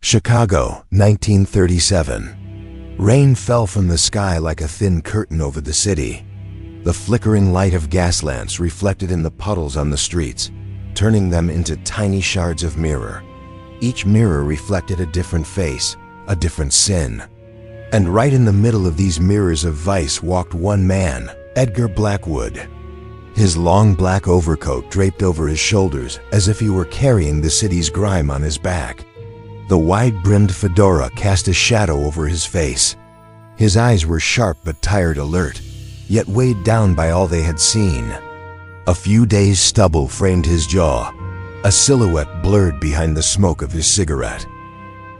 Chicago, 1937. Rain fell from the sky like a thin curtain over the city. The flickering light of gas lamps reflected in the puddles on the streets, turning them into tiny shards of mirror. Each mirror reflected a different face, a different sin. And right in the middle of these mirrors of vice walked one man, Edgar Blackwood. His long black overcoat draped over his shoulders as if he were carrying the city's grime on his back. The wide-brimmed fedora cast a shadow over his face. His eyes were sharp but tired alert, yet weighed down by all they had seen. A few days' stubble framed his jaw, a silhouette blurred behind the smoke of his cigarette.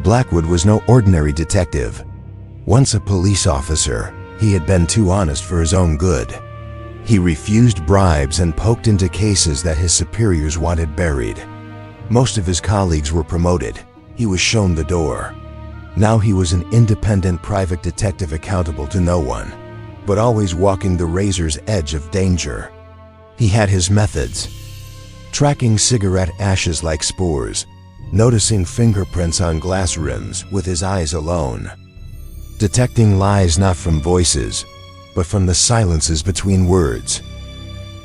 Blackwood was no ordinary detective. Once a police officer, he had been too honest for his own good. He refused bribes and poked into cases that his superiors wanted buried. Most of his colleagues were promoted. He was shown the door. Now he was an independent private detective accountable to no one, but always walking the razor's edge of danger. He had his methods. Tracking cigarette ashes like spores, noticing fingerprints on glass rims with his eyes alone. Detecting lies not from voices, but from the silences between words.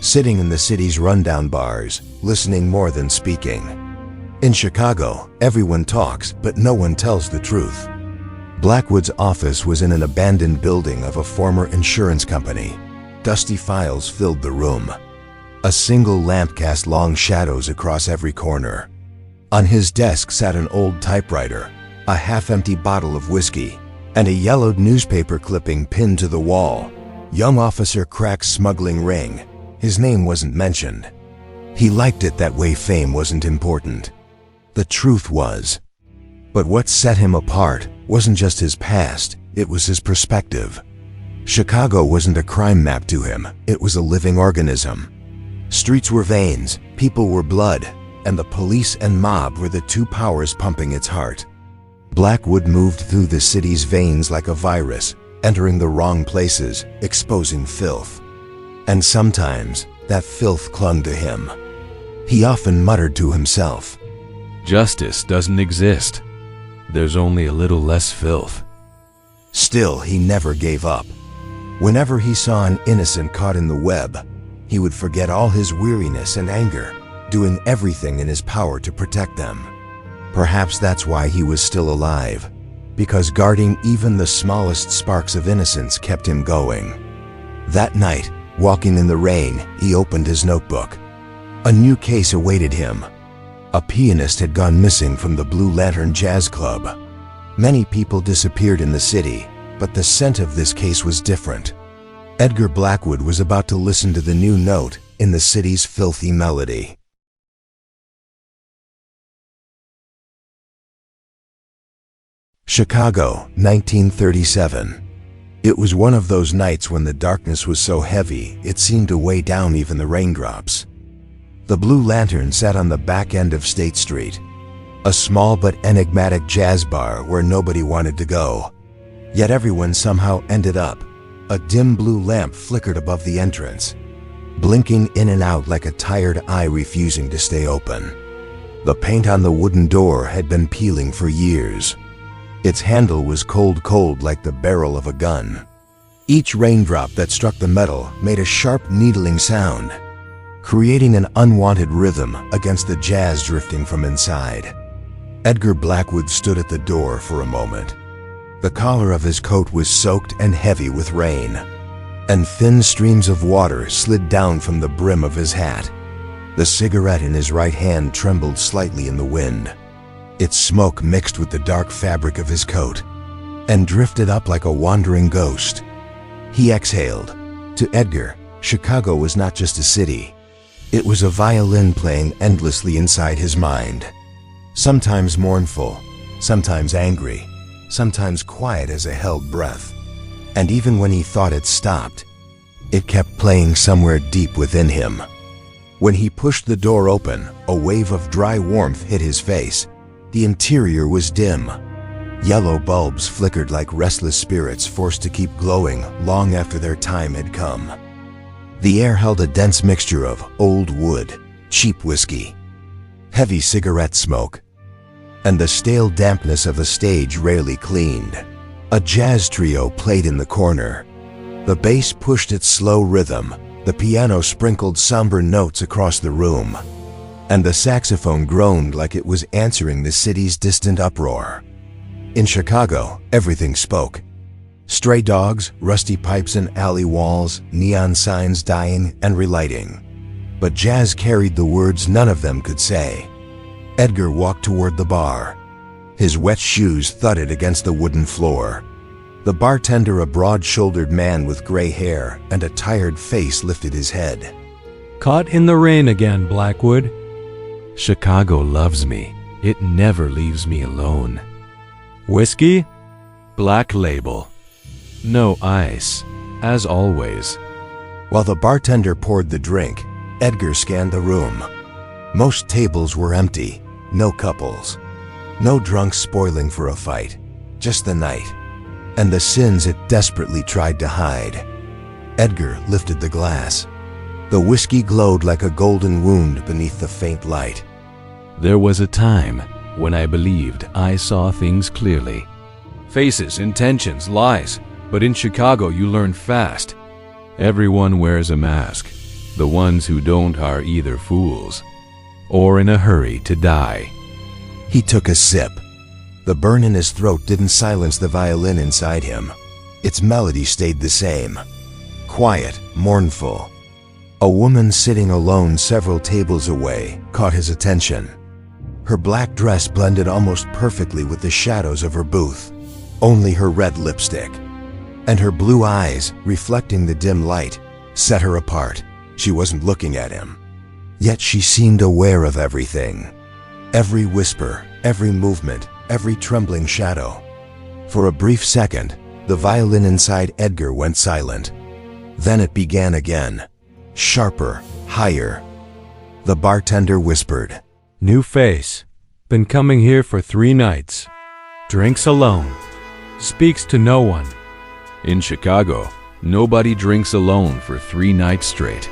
Sitting in the city's rundown bars, listening more than speaking. In Chicago, everyone talks, but no one tells the truth. Blackwood's office was in an abandoned building of a former insurance company. Dusty files filled the room. A single lamp cast long shadows across every corner. On his desk sat an old typewriter, a half-empty bottle of whiskey, and a yellowed newspaper clipping pinned to the wall. Young Officer Crack's smuggling ring. His name wasn't mentioned. He liked it that way. Fame wasn't important. The truth was. But what set him apart wasn't just his past, it was his perspective. Chicago wasn't a crime map to him, it was a living organism. Streets were veins, people were blood, and the police and mob were the two powers pumping its heart. Blackwood moved through the city's veins like a virus, entering the wrong places, exposing filth. And sometimes, that filth clung to him. He often muttered to himself, "Justice doesn't exist. There's only a little less filth." Still, he never gave up. Whenever he saw an innocent caught in the web, he would forget all his weariness and anger, doing everything in his power to protect them. Perhaps that's why he was still alive, because guarding even the smallest sparks of innocence kept him going. That night, walking in the rain, he opened his notebook. A new case awaited him. A pianist had gone missing from the Blue Lantern Jazz Club. Many people disappeared in the city, but the scent of this case was different. Edgar Blackwood was about to listen to the new note in the city's filthy melody. Chicago, 1937. It was one of those nights when the darkness was so heavy it seemed to weigh down even the raindrops. The Blue Lantern sat on the back end of State Street, a small but enigmatic jazz bar where nobody wanted to go. Yet everyone somehow ended up. A dim blue lamp flickered above the entrance, blinking in and out like a tired eye refusing to stay open. The paint on the wooden door had been peeling for years. Its handle was cold like the barrel of a gun. Each raindrop that struck the metal made a sharp needling sound, creating an unwanted rhythm against the jazz drifting from inside. Edgar Blackwood stood at the door for a moment. The collar of his coat was soaked and heavy with rain, and thin streams of water slid down from the brim of his hat. The cigarette in his right hand trembled slightly in the wind. Its smoke mixed with the dark fabric of his coat and drifted up like a wandering ghost. He exhaled. To Edgar, Chicago was not just a city. It was a violin playing endlessly inside his mind. Sometimes mournful, sometimes angry, sometimes quiet as a held breath. And even when he thought it stopped, it kept playing somewhere deep within him. When he pushed the door open, a wave of dry warmth hit his face. The interior was dim. Yellow bulbs flickered like restless spirits forced to keep glowing long after their time had come. The air held a dense mixture of old wood, cheap whiskey, heavy cigarette smoke, and the stale dampness of the stage rarely cleaned. A jazz trio played in the corner. The bass pushed its slow rhythm, the piano sprinkled somber notes across the room, and the saxophone groaned like it was answering the city's distant uproar. In Chicago, everything spoke. Stray dogs, rusty pipes in alley walls, neon signs dying and relighting. But jazz carried the words none of them could say. Edgar walked toward the bar. His wet shoes thudded against the wooden floor. The bartender, a broad-shouldered man with gray hair and a tired face, lifted his head. Caught in the rain again, Blackwood. Chicago loves me. It never leaves me alone. Whiskey? Black Label. No ice, as always. While the bartender poured the drink, Edgar scanned the room. Most tables were empty, no couples. No drunks spoiling for a fight, just the night, and the sins it desperately tried to hide. Edgar lifted the glass. The whiskey glowed like a golden wound beneath the faint light. There was a time when I believed I saw things clearly. Faces, intentions, lies. But in Chicago you learn fast. Everyone wears a mask. The ones who don't are either fools or in a hurry to die. He took a sip. The burn in his throat didn't silence the violin inside him. Its melody stayed the same. Quiet, mournful. A woman sitting alone several tables away caught his attention. Her black dress blended almost perfectly with the shadows of her booth. Only her red lipstick and her blue eyes, reflecting the dim light, set her apart. She wasn't looking at him. Yet she seemed aware of everything. Every whisper, every movement, every trembling shadow. For a brief second, the violin inside Edgar went silent. Then it began again. Sharper, higher. The bartender whispered, New face. Been coming here for 3 nights. Drinks alone. Speaks to no one. In Chicago, nobody drinks alone for 3 nights straight.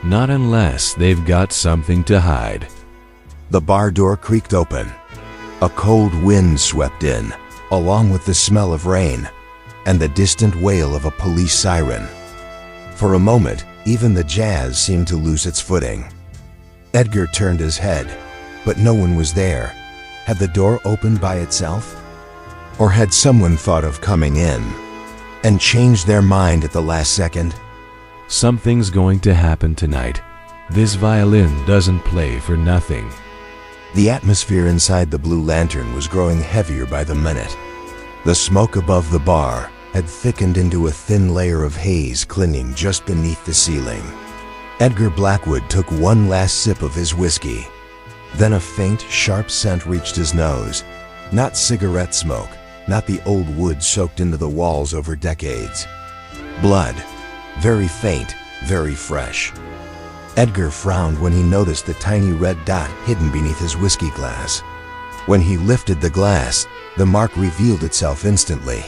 Not unless they've got something to hide. The bar door creaked open. A cold wind swept in, along with the smell of rain and the distant wail of a police siren. For a moment, even the jazz seemed to lose its footing. Edgar turned his head, but no one was there. Had the door opened by itself? Or had someone thought of coming in and changed their mind at the last second? Something's going to happen tonight. This violin doesn't play for nothing. The atmosphere inside the Blue Lantern was growing heavier by the minute. The smoke above the bar had thickened into a thin layer of haze clinging just beneath the ceiling. Edgar Blackwood took one last sip of his whiskey. Then a faint, sharp scent reached his nose. Not cigarette smoke, not the old wood soaked into the walls over decades. Blood. Very faint, very fresh. Edgar frowned when he noticed the tiny red dot hidden beneath his whiskey glass. When he lifted the glass, the mark revealed itself instantly.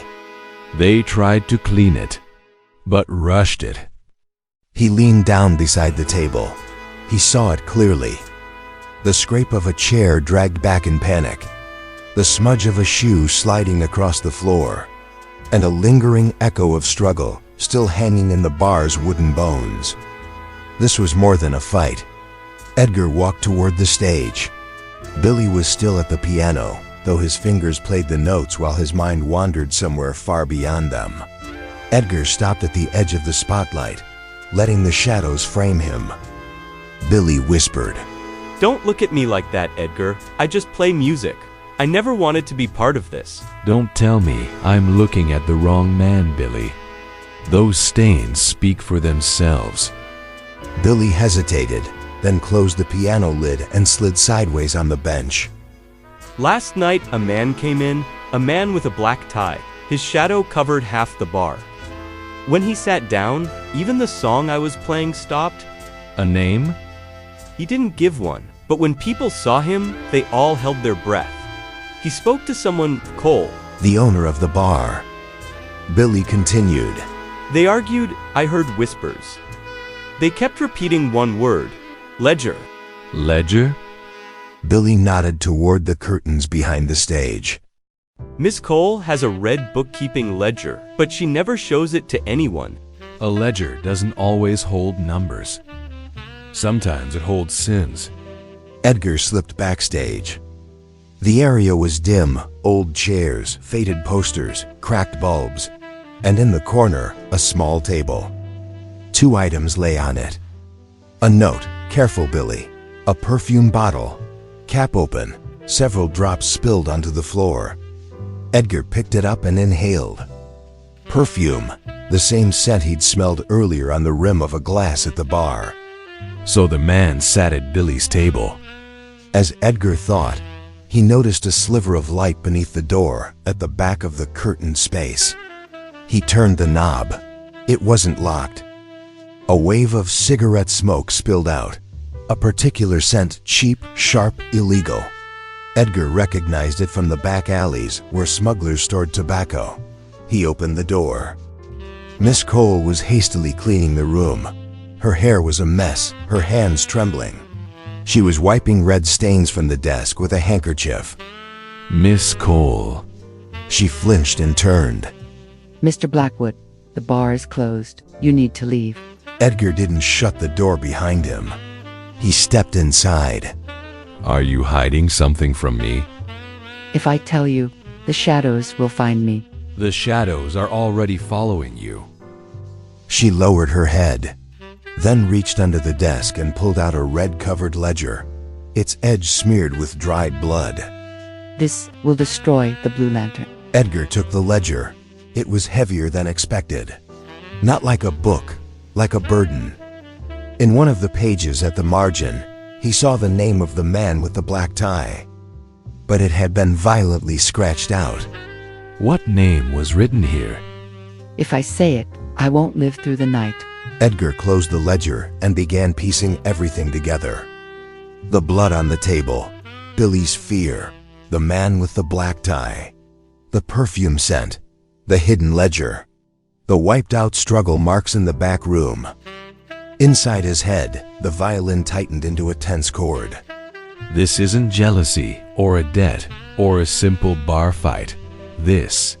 They tried to clean it, but rushed it. He leaned down beside the table. He saw it clearly. The scrape of a chair dragged back in panic, the smudge of a shoe sliding across the floor, and a lingering echo of struggle still hanging in the bar's wooden bones. This was more than a fight. Edgar walked toward the stage. Billy was still at the piano, though his fingers played the notes while his mind wandered somewhere far beyond them. Edgar stopped at the edge of the spotlight, letting the shadows frame him. Billy whispered, "Don't look at me like that, Edgar. I just play music. I never wanted to be part of this." Don't tell me I'm looking at the wrong man, Billy. Those stains speak for themselves. Billy hesitated, then closed the piano lid and slid sideways on the bench. Last night, a man came in, a man with a black tie. His shadow covered half the bar. When he sat down, even the song I was playing stopped. A name? He didn't give one, but when people saw him, they all held their breath. He spoke to someone, Cole. The owner of the bar. Billy continued. They argued, I heard whispers. They kept repeating one word, ledger. Ledger? Billy nodded toward the curtains behind the stage. Miss Cole has a red bookkeeping ledger, but she never shows it to anyone. A ledger doesn't always hold numbers. Sometimes it holds sins. Edgar slipped backstage. The area was dim, old chairs, faded posters, cracked bulbs, and in the corner, a small table. 2 items lay on it. A note, "Careful, Billy." A perfume bottle, cap open, several drops spilled onto the floor. Edgar picked it up and inhaled. Perfume, the same scent he'd smelled earlier on the rim of a glass at the bar. So the man sat at Billy's table. As Edgar thought, he noticed a sliver of light beneath the door at the back of the curtained space. He turned the knob. It wasn't locked. A wave of cigarette smoke spilled out, a particular scent, cheap, sharp, illegal. Edgar recognized it from the back alleys where smugglers stored tobacco. He opened the door. Miss Cole was hastily cleaning the room. Her hair was a mess, her hands trembling. She was wiping red stains from the desk with a handkerchief. Miss Cole. She flinched and turned. Mr. Blackwood, the bar is closed. You need to leave. Edgar didn't shut the door behind him. He stepped inside. Are you hiding something from me? If I tell you, the shadows will find me. The shadows are already following you. She lowered her head, then reached under the desk and pulled out a red-covered ledger, its edge smeared with dried blood. This will destroy the Blue Lantern. Edgar took the ledger. It was heavier than expected. Not like a book, like a burden. In one of the pages at the margin, he saw the name of the man with the black tie, but it had been violently scratched out. What name was written here? If I say it, I won't live through the night. Edgar closed the ledger and began piecing everything together. The blood on the table, Billy's fear, the man with the black tie, the perfume scent, the hidden ledger, the wiped-out struggle marks in the back room. Inside his head, the violin tightened into a tense chord. This isn't jealousy, or a debt, or a simple bar fight. This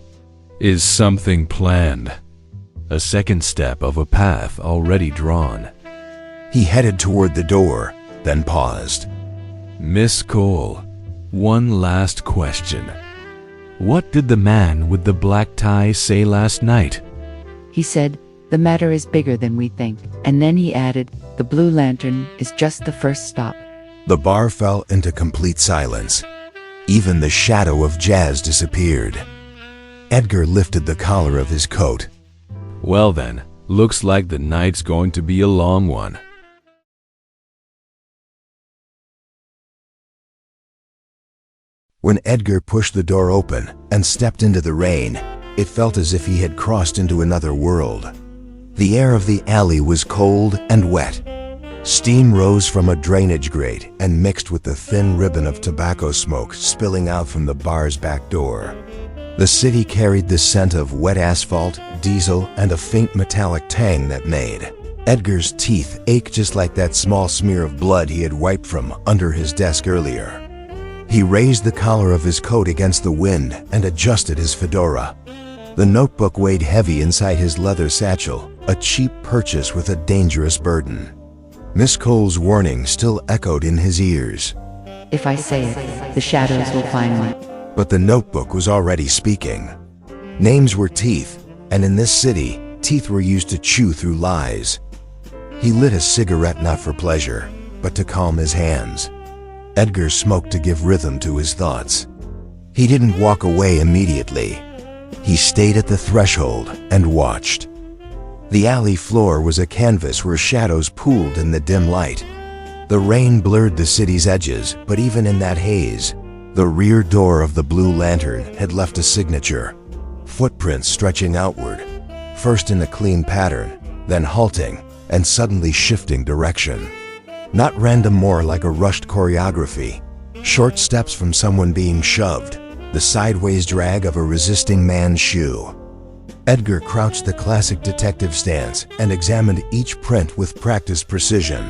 is something planned. A second step of a path already drawn. He headed toward the door, then paused. Miss Cole, one last question. What did the man with the black tie say last night? He said, the matter is bigger than we think. And then he added, the Blue Lantern is just the first stop. The bar fell into complete silence. Even the shadow of Jazz disappeared. Edgar lifted the collar of his coat. Well then, looks like the night's going to be a long one. When Edgar pushed the door open and stepped into the rain, it felt as if he had crossed into another world. The air of the alley was cold and wet. Steam rose from a drainage grate and mixed with the thin ribbon of tobacco smoke spilling out from the bar's back door. The city carried the scent of wet asphalt, diesel, and a faint metallic tang that made Edgar's teeth ache just like that small smear of blood he had wiped from under his desk earlier. He raised the collar of his coat against the wind and adjusted his fedora. The notebook weighed heavy inside his leather satchel, a cheap purchase with a dangerous burden. Miss Cole's warning still echoed in his ears. If I say it, the shadows will find me. But the notebook was already speaking. Names were teeth, and in this city, teeth were used to chew through lies. He lit a cigarette not for pleasure, but to calm his hands. Edgar smoked to give rhythm to his thoughts. He didn't walk away immediately. He stayed at the threshold and watched. The alley floor was a canvas where shadows pooled in the dim light. The rain blurred the city's edges, but even in that haze, the rear door of the Blue Lantern had left a signature. Footprints stretching outward, first in a clean pattern, then halting and suddenly shifting direction. Not random, more like a rushed choreography. Short steps from someone being shoved, the sideways drag of a resisting man's shoe. Edgar crouched the classic detective stance and examined each print with practiced precision.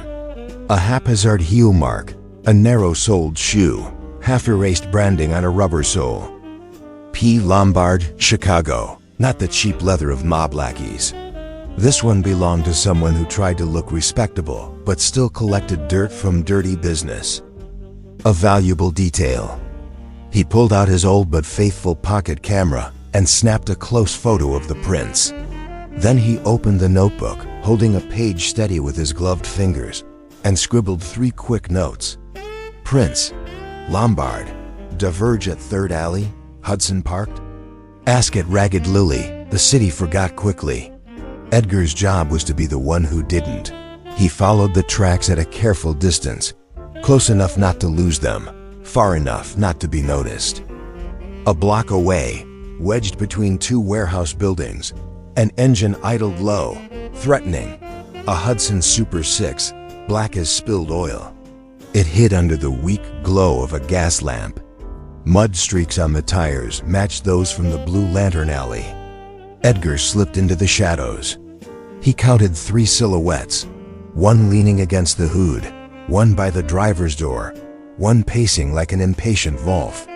A haphazard heel mark, A narrow-soled shoe, half-erased branding on a rubber sole. P. Lombard, Chicago, not the cheap leather of mob lackeys. This one belonged to someone who tried to look respectable, but still collected dirt from dirty business. A valuable detail. He pulled out his old but faithful pocket camera and snapped a close photo of the prints. Then he opened the notebook, holding a page steady with his gloved fingers, and scribbled 3 quick notes. Prince, Lombard, diverge at 3rd Alley, Hudson Parked. Ask at Ragged Lily, the city forgot quickly. Edgar's job was to be the one who didn't. He followed the tracks at a careful distance, close enough not to lose them, far enough not to be noticed. A block away, wedged between 2 warehouse buildings, an engine idled low, threatening. A Hudson Super 6, black as spilled oil. It hid under the weak glow of a gas lamp. Mud streaks on the tires matched those from the Blue Lantern Alley. Edgar slipped into the shadows. He counted 3 silhouettes, one leaning against the hood, one by the driver's door, one pacing like an impatient Wolf.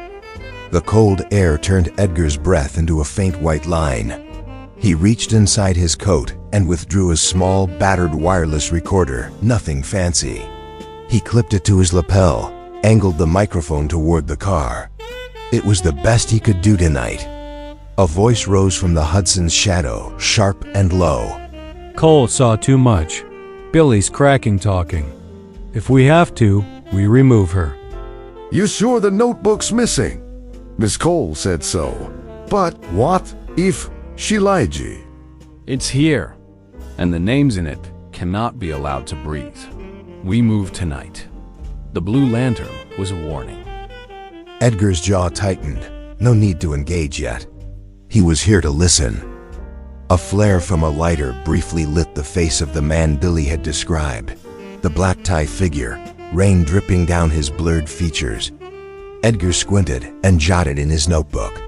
The cold air turned Edgar's breath into a faint white line. He reached inside his coat and withdrew a small, battered wireless recorder, nothing fancy. He clipped it to his lapel, angled the microphone toward the car. It was the best he could do tonight. A voice rose from the Hudson's shadow, sharp and low. Cole saw too much. Billy's cracking talking. If we have to, we remove her. You sure the notebook's missing? Miss Cole said so. But what if she lied ye? It's here, and the names in it cannot be allowed to breathe. We move tonight. The Blue Lantern was a warning. Edgar's jaw tightened. No need to engage yet. He was here to listen. A flare from a lighter briefly lit the face of the man Billy had described. The black tie figure, rain dripping down his blurred features. Edgar squinted and jotted in his notebook.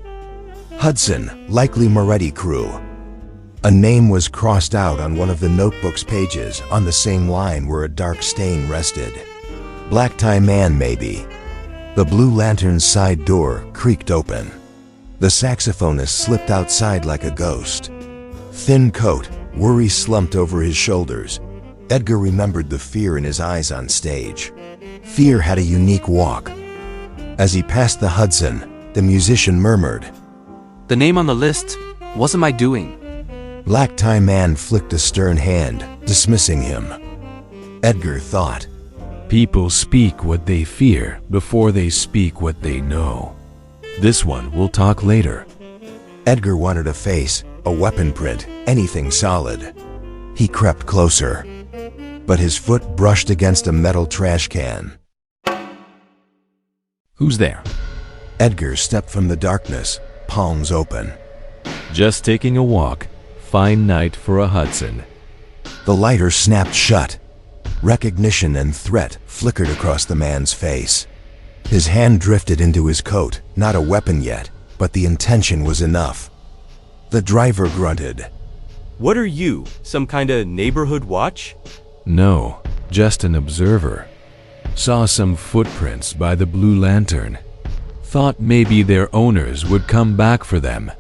Hudson, likely Moretti crew. A name was crossed out on one of the notebook's pages on the same line where a dark stain rested. Black tie man, maybe. The Blue Lantern's side door creaked open. The saxophonist slipped outside like a ghost. Thin coat, worry slumped over his shoulders. Edgar remembered the fear in his eyes on stage. Fear had a unique walk. As he passed the Hudson, the musician murmured, "The name on the list wasn't my doing." Black tie man flicked a stern hand, dismissing him. Edgar thought, People speak what they fear before they speak what they know. This one will talk later. Edgar wanted a face, a weapon print, anything solid. He crept closer, but his foot brushed against a metal trash can. Who's there? Edgar stepped from the darkness, palms open. Just taking a walk. Fine night for a Hudson. The lighter snapped shut. Recognition and threat flickered across the man's face. His hand drifted into his coat, not a weapon yet, but the intention was enough. The driver grunted. What are you, some kinda neighborhood watch? No, just an observer. Saw some footprints by the Blue Lantern. Thought maybe their owners would come back for them.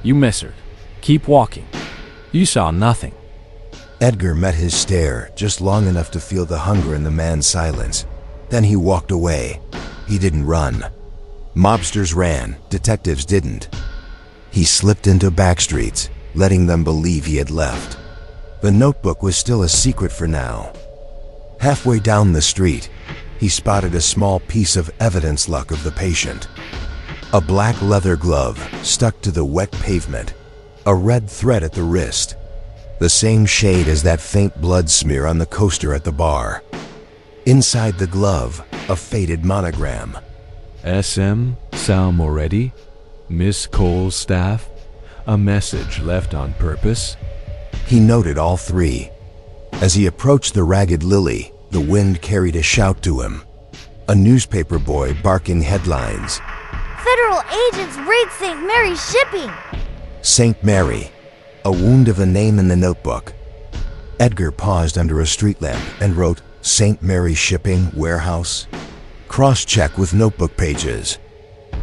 You miss her. Keep walking. You saw nothing. Edgar met his stare just long enough to feel the hunger in the man's silence. Then he walked away. He didn't run. Mobsters ran, detectives didn't. He slipped into back streets, letting them believe he had left. The notebook was still a secret for now. Halfway down the street, he spotted a small piece of evidence luck of the patient. A black leather glove stuck to the wet pavement, a red thread at the wrist, the same shade as that faint blood smear on the coaster at the bar. Inside the glove, a faded monogram. SM, Sal Moretti, Miss Cole's staff, a message left on purpose. He noted all 3. As he approached the Ragged Lily, the wind carried a shout to him. A newspaper boy barking headlines. Federal agents raid St. Mary's shipping. St. Mary, a wound of a name in the notebook. Edgar paused under a street lamp and wrote St. Mary Shipping Warehouse. Cross-check with notebook pages.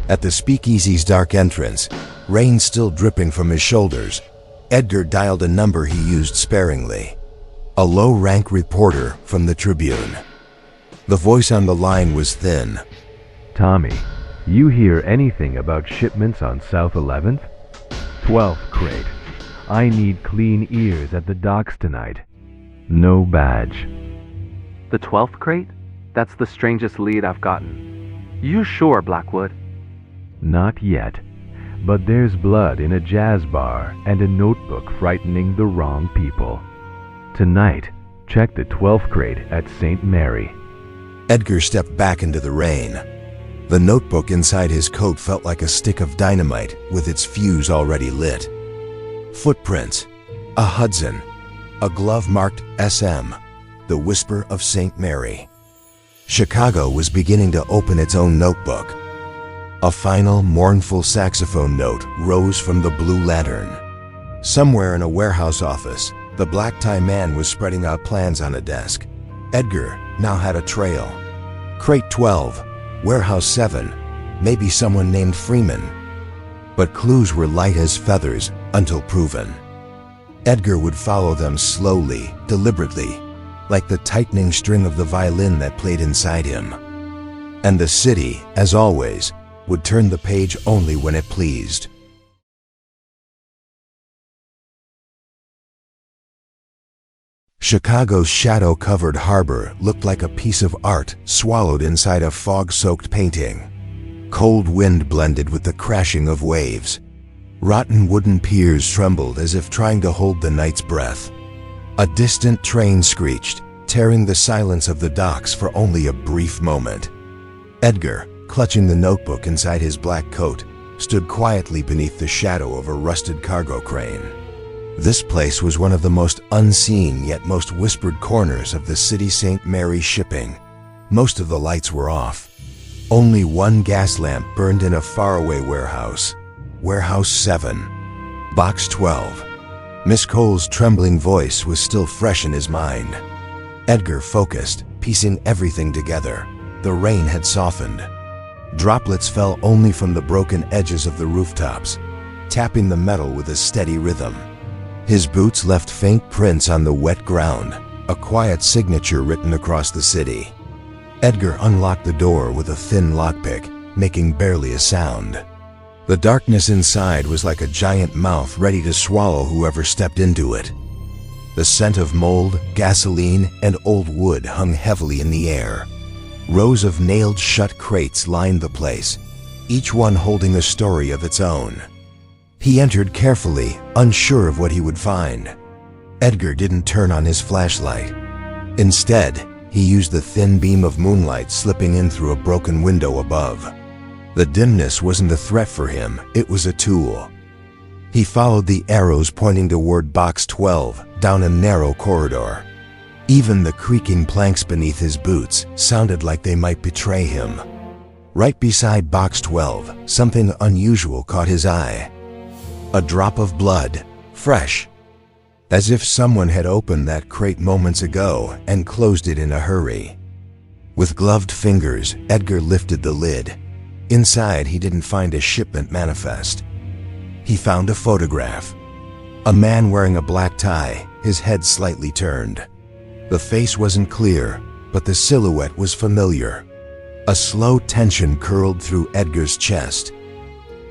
At the speakeasy's dark entrance, rain still dripping from his shoulders, Edgar dialed a number he used sparingly. A low-rank reporter from the Tribune. The voice on the line was thin. Tommy, you hear anything about shipments on South 11th? 12th crate. I need clean ears at the docks tonight. No badge. The 12th crate? That's the strangest lead I've gotten. You sure, Blackwood? Not yet. But there's blood in a jazz bar and a notebook frightening the wrong people. Tonight, check the 12th crate at St. Mary. Edgar stepped back into the rain. The notebook inside his coat felt like a stick of dynamite with its fuse already lit. Footprints, a Hudson, a glove marked SM, the whisper of St. Mary. Chicago was beginning to open its own notebook. A final, mournful saxophone note rose from the blue lantern. Somewhere in a warehouse office, the black-tie man was spreading out plans on a desk. Edgar now had a trail. Crate 12, Warehouse 7, maybe someone named Freeman. But clues were light as feathers until proven. Edgar would follow them slowly, deliberately, like the tightening string of the violin that played inside him. And the city, as always, would turn the page only when it pleased. Chicago's shadow-covered harbor looked like a piece of art swallowed inside a fog-soaked painting. Cold wind blended with the crashing of waves. Rotten wooden piers trembled as if trying to hold the night's breath. A distant train screeched, tearing the silence of the docks for only a brief moment. Edgar, clutching the notebook inside his black coat, stood quietly beneath the shadow of a rusted cargo crane. This place was one of the most unseen yet most whispered corners of the city St. Mary Shipping. Most of the lights were off. Only one gas lamp burned in a faraway warehouse. Warehouse 7. Box 12. Miss Cole's trembling voice was still fresh in his mind. Edgar focused, piecing everything together. The rain had softened. Droplets fell only from the broken edges of the rooftops, tapping the metal with a steady rhythm. His boots left faint prints on the wet ground, a quiet signature written across the city. Edgar unlocked the door with a thin lockpick, making barely a sound. The darkness inside was like a giant mouth ready to swallow whoever stepped into it. The scent of mold, gasoline, and old wood hung heavily in the air. Rows of nailed-shut crates lined the place, each one holding a story of its own. He entered carefully, unsure of what he would find. Edgar didn't turn on his flashlight. Instead, he used the thin beam of moonlight slipping in through a broken window above. The dimness wasn't a threat for him, it was a tool. He followed the arrows pointing toward Box 12, down a narrow corridor. Even the creaking planks beneath his boots sounded like they might betray him. Right beside Box 12, something unusual caught his eye. A drop of blood, fresh, as if someone had opened that crate moments ago and closed it in a hurry. With gloved fingers, Edgar lifted the lid. Inside, he didn't find a shipment manifest. He found a photograph. A man wearing a black tie, his head slightly turned. The face wasn't clear, but the silhouette was familiar. A slow tension curled through Edgar's chest.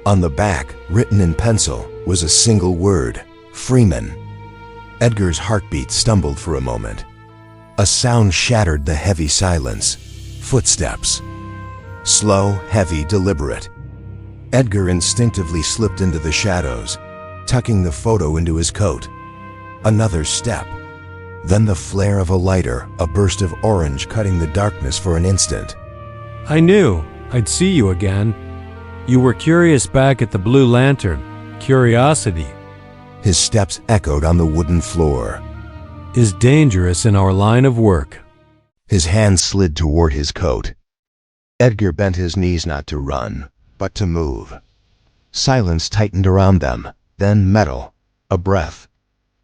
On the back, written in pencil, was a single word, Freeman. Edgar's heartbeat stumbled for a moment. A sound shattered the heavy silence. Footsteps. Slow, heavy, deliberate. Edgar instinctively slipped into the shadows, tucking the photo into his coat. Another step. Then the flare of a lighter, a burst of orange cutting the darkness for an instant. I knew I'd see you again. You were curious back at the Blue Lantern. Curiosity His steps echoed on the wooden floor. is dangerous in our line of work. His hand slid toward his coat. Edgar bent his knees not to run, but to move. Silence tightened around them, then metal, a breath,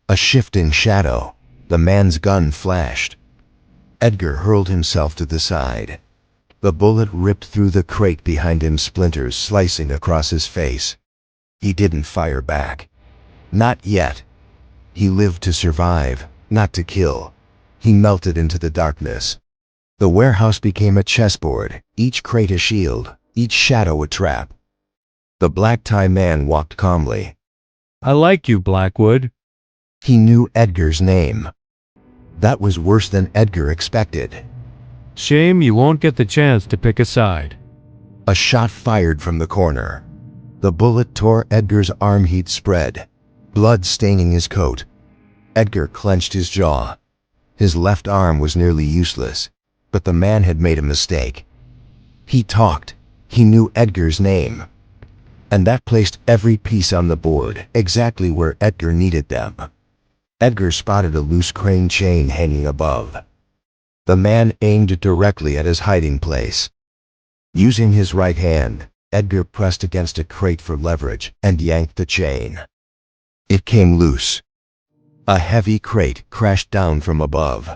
a shifting shadow. The man's gun flashed. Edgar hurled himself to the side. The bullet ripped through the crate behind him, splinters slicing across his face. He didn't fire back. Not yet. He lived to survive, not to kill. He melted into the darkness. The warehouse became a chessboard, each crate a shield, each shadow a trap. The black-tie man walked calmly. I like you, Blackwood. He knew Edgar's name. That was worse than Edgar expected. Shame you won't get the chance to pick a side. A shot fired from the corner. The bullet tore Edgar's arm, he'd spread, blood staining his coat. Edgar clenched his jaw. His left arm was nearly useless, but the man had made a mistake. He talked. He knew Edgar's name. And that placed every piece on the board exactly where Edgar needed them. Edgar spotted a loose crane chain hanging above. The man aimed directly at his hiding place. Using his right hand, Edgar pressed against a crate for leverage and yanked the chain. It came loose. A heavy crate crashed down from above.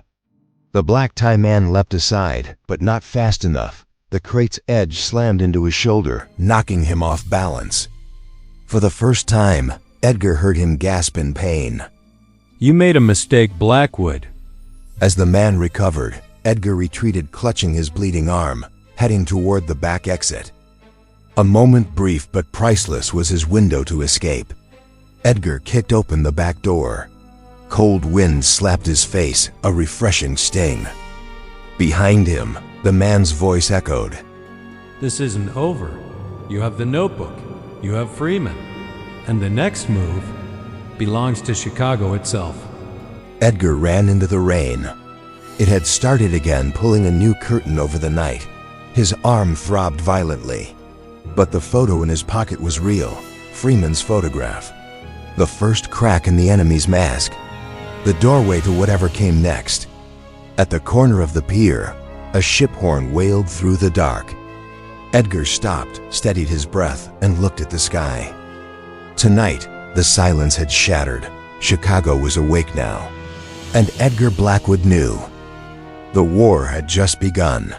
The black-tie man leapt aside, but not fast enough. The crate's edge slammed into his shoulder, knocking him off balance. For the first time, Edgar heard him gasp in pain. You made a mistake, Blackwood. As the man recovered, Edgar retreated, clutching his bleeding arm, heading toward the back exit. A moment brief but priceless was his window to escape. Edgar kicked open the back door. Cold wind slapped his face, a refreshing sting. Behind him, the man's voice echoed. This isn't over. You have the notebook. You have Freeman. And the next move belongs to Chicago itself. Edgar ran into the rain. It had started again, pulling a new curtain over the night. His arm throbbed violently. But the photo in his pocket was real, Freeman's photograph. The first crack in the enemy's mask. The doorway to whatever came next. At the corner of the pier, a ship horn wailed through the dark. Edgar stopped, steadied his breath, and looked at the sky. Tonight, the silence had shattered. Chicago was awake now. And Edgar Blackwood knew. The war had just begun.